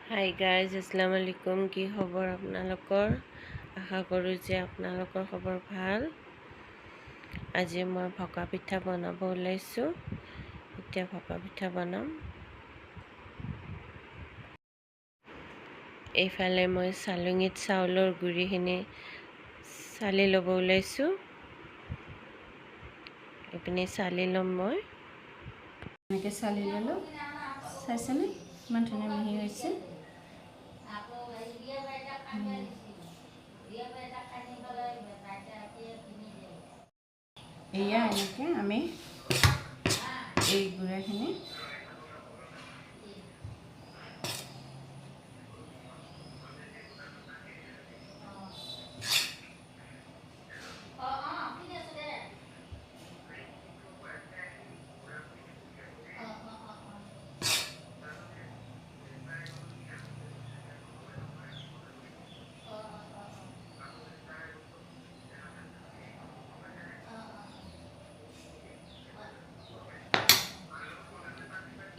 Hi guys, আসসালামু আলাইকুম। কি খবৰ আপোনালোকৰ? আশা কৰোঁ যে আপোনালোকৰ খবৰ ভাল। আজি মই ভকা পিঠা বনাব ওলাইছোঁ। এতিয়া ভকা পিঠা বনাম। এইফালে মই চালনীত চাউলৰ গুড়িখিনি চালি ল'ব ওলাইছোঁ। এইপিনে চালি ল'ম মই। এনেকৈ চালি ল'লোঁ। চাইছেনে ইমান ধুনীয়া মিহি হৈছে। এয়া এনেকৈ আমি এই গুড়াখিনি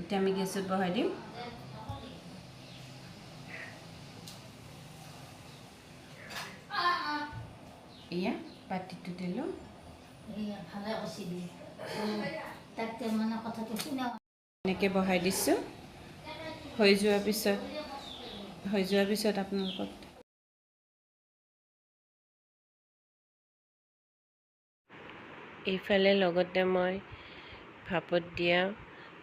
এতিয়া আমি গেছত বহাই দিম। এয়া পাতিটো দিলোঁ। এনেকৈ বহাই দিছোঁ। হৈ যোৱাৰ পিছত আপোনালোকক এইফালে লগতে মই ভাপত দিয়া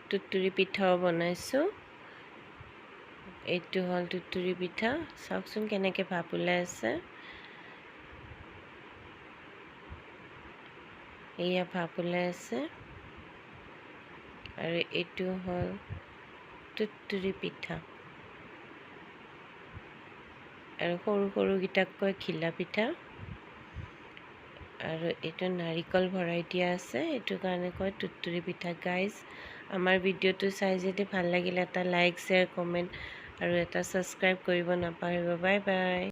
তুতুৰি পিঠাও বনাইছোঁ। এইটো হ'ল তুতুৰি পিঠা। চাওকচোন কেনেকৈ ভাপ ওলাই আছে। এয়া ভাপ ওলাই আছে। আৰু এইটো হ'ল তুতুৰি পিঠা। আৰু সৰু সৰুকেইটাক কয় ঘিলা পিঠা। আৰু এইটো নাৰিকল ভৰাই দিয়া আছে, এইটো কাৰণে কয় তুতুৰি পিঠা। গাইজ, আমাৰ ভিডিঅ'টো চাই যদি ভাল লাগিলে এটা লাইক, শ্বেয়াৰ, কমেণ্ট আৰু এটা ছাবস্ক্ৰাইব কৰিব নাপাহৰিব। Bye bye.